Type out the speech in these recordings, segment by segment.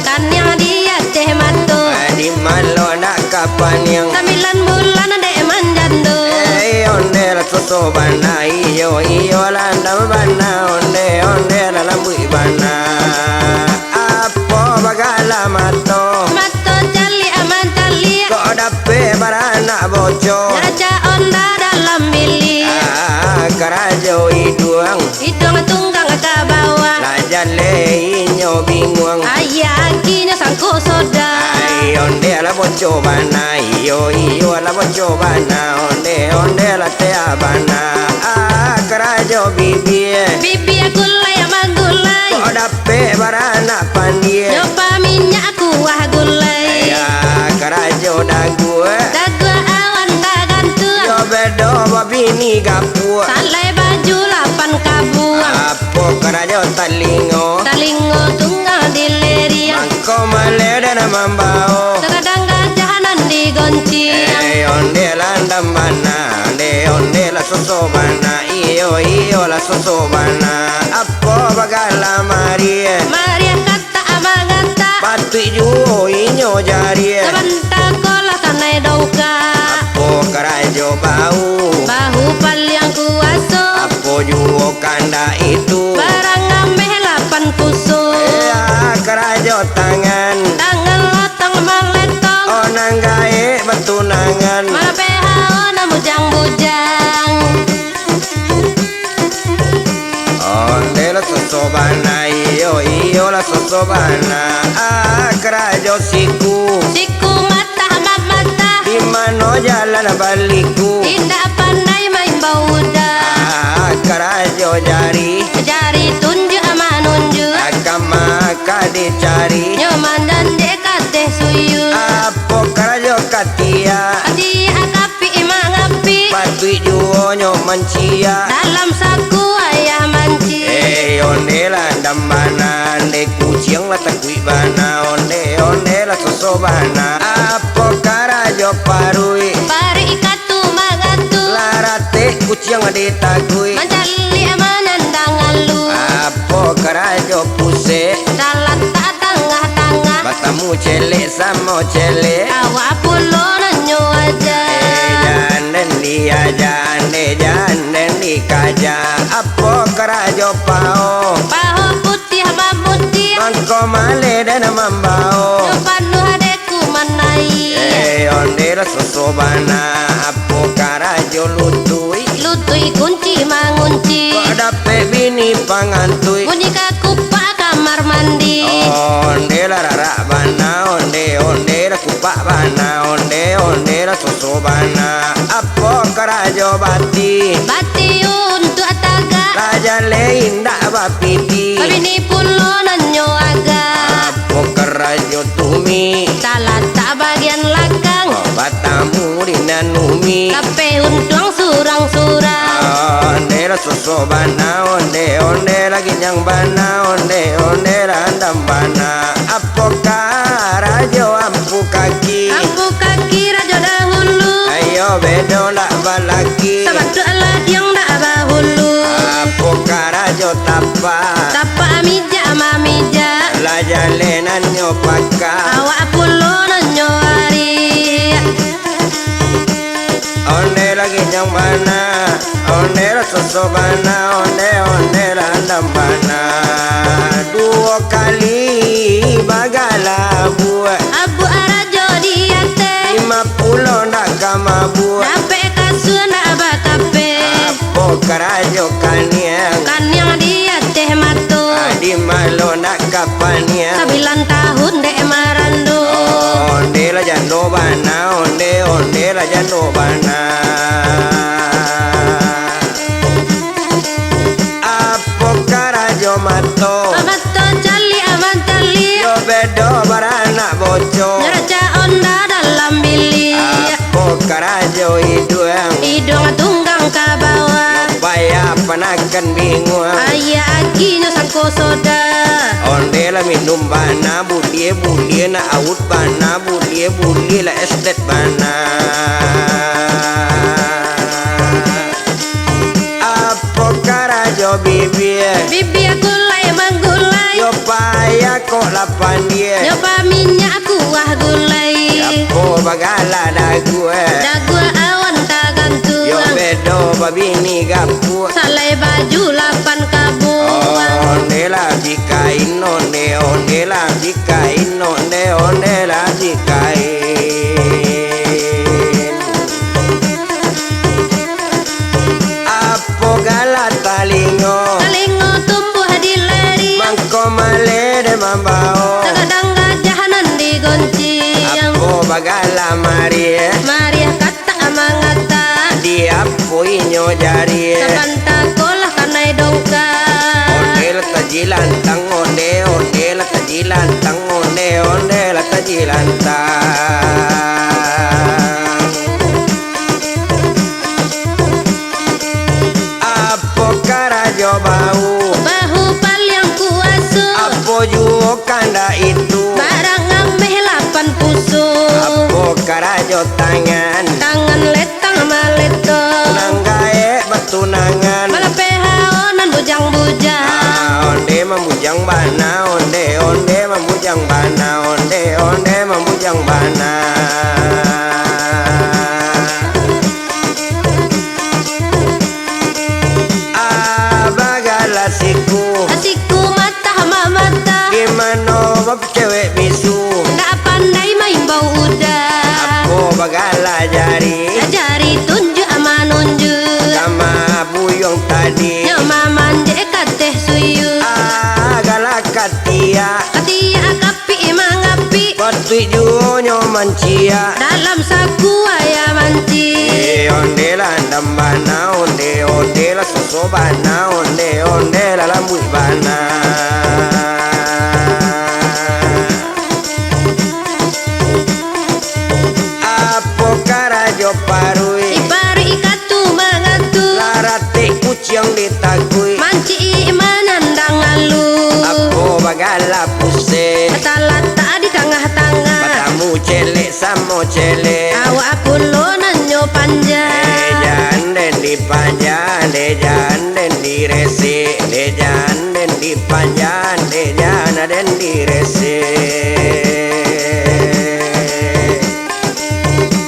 Kanyang dia teh matu di malo nak kapan yang 9 bulan dek manjando onde la soso bana iyo landa bana onde la lambui bana apa bagala mato jali aman jali kok dape barana bocor raja onda dalam mili karajo iduang tunggang ke bawah lajale inyo bingung ayah kini sangku soda onde la bocor bana iyo la bocor bana onde la te bana karajo bibi gulai ama gulai kok dape barana pandie nyoba minyak kuah gulai karajo dagu awan dagantu yo bedo babini gapu salai baju 8 kabu apa karajo talingo tunggang dileri mangko maleda na mambao terkadang gajahanan digonci onde landam bana onde la soso bana iyo la soso bana apa bagala marie Maria kata amagata patu juo inyo jari sebentar kola kanai dongka apa karajo bahu paliang kuaso apa juo kanda itu barang ngameh 8 kusuk karajo tangan lotong meletong onang gae betunangan mana PHO na bujang-bujang onde la sosobana iyo la sosobana karajo siku mata di mano jalan baliku tidak pandai main bauda karajo jari tunjuk ama nunjuk agama dicari nyoman dan dekateh suyu apa karajo katia adi akapi imang api patui juo nyo mancia dalam saku ayah manci onde la dambana ande kuciang la takui bana onde la sosobana apa karajo parui pari ikatu magatu larate kuciang ditagui mancali amanan dangalu apa karajo puse dalat tak tengah-tengah batamu cele samo cele awak pulo nanyo aja janden dia janden di kaja apa karajo pao paho putih ama putih mangko male dan mambao nyopanu hadeku manai onde la sosobana apa karajo lutui kunci mangunci kok dape bini pangantui bunyi kakupa kamar mandi onde la rara bana onde la kupak bana onde la sosobana apa karajo bati untuk ataga raja lein dak bapiti kabini pulo nanyo aga apa karajo tumi salah tak bagian lakang batamu dinanumi kape untuang surang-surang onde la sosobana onde lagi nyang bana onde la andam bana apa karajo ampu kaki rajo dahulu ayo bedo ndak balaki sabatu ala yang dak bahulu apa karajo tapa amija mamija la jalenan nyo paka awak pulo nanyo hari onde lagi nyang bana onde la sosobana onde la andam bana 2 kali bagala buat abu arajo diate 50 ulo ndak kamabu Dape kasua ndak bakape Apo karajo kaniang Kan yang dia teh mato Adi malo ndak kapaniang 9 tahun dek marando Onde la jando bana onde la jando bana Apo karajo mato Amato cali aman cali Yo bedo barana boco Neraca onda dalam bilik Apo karajo iduang Hidung tunggang ke bawah Baya panakan bingung Ayah akinya sangko soda Onde la minum bana bulie na aut bana bulie la estet bana Apo karajo bibi Bibi aku lay manggulai Yo paya kok lapan dia Nyoba minyak kuah gulai Apo bagala dagu Dagu awan tak gantung Yo bedo babini gapu Salai baju 8 kabuang Onde la bikain onde la bikain onde la bikain Apo gala talingo Talingo tumbuh di leri Mangko male de mambao Kadang gajahanan digoncing Apo bagala mari Mari kata amangata Dia puinyo jari Sabanta kolah kanai dongka Onde la tajilantang onde la tajilantang onde la tajilantang Apo karajo bau Bahu paling kuasu Apo juo kanda itu Barang ngameh 8 pusuk Apo karajo tangan Tangan letang maleto Nanggae batunangan Malapehaonan bujang-bujang Onde membujang bana onde membujang bana onde membujang bana Abagala siku Asiku mata mamata gimana bab cewek bisu Nggak pandai main bau udah Apo bagala jari Jari tunjuk ama nunjuk sama buyong tadi Nyoma manje kateh suyu Agala katia Katia kapi mangapi Patui juo nyoman cia Dalam saku ayam manci Onde la ndambana onde la sosobana onde la lambui bana Apo karajo parui Ipari ikatu mangatu larate kucing ditagui Manci manandang alu Apo bagala puse Talata di tengah-tengah Batamu cele samo cele Awak aku lo nanyo panjang Janden di panjang janden di resi janden di panjang janden di resi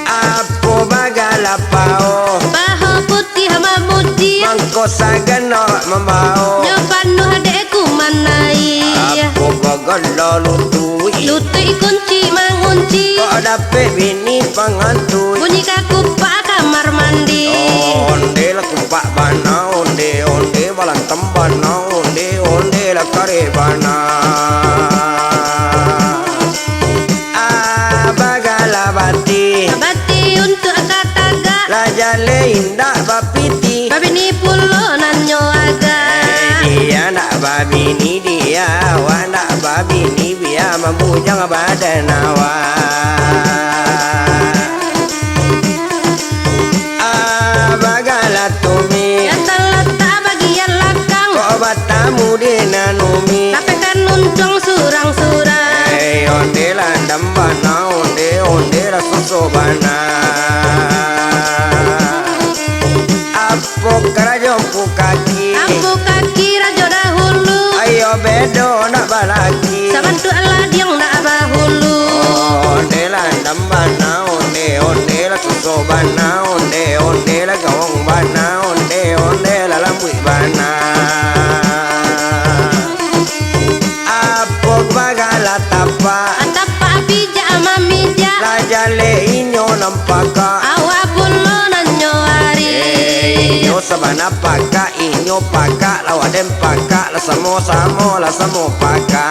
Apo bagala pao Baho putih mamuti mangko sageno membao Nyopanu hadeku manai Apo bagala lutui Lutui kunci mangunci kok dapet bini pangantui Bunyi kaku pak kamar mandi Onde la kumpak bana onde balantem bana onde la kare bana Abagala bati Abati untuk kataga la jale indah bapiti Babi ni pulo nanyo aga dia nak babi ni dia wa nak babi ni biar membujang badan awak Abagala tumi Ya talata bagian lakang kok batamu dinanumi Tapi kan nuncong surang-surang onde la dambana onde la sosobana Apo karajo kaki Ampu kaki rajo dahulu ayo bedo nak balaki Sabantu Allah diang nak bahulu onde la dambana onde la sosobana onde la gawang bana onde la lambui bana Apo bagala tapa Atapa api ja ama mija la jale inyo na nampaka Awa pulo nanyo ari inyo sabana paka inyo paka lawaden paka la samo la samo paka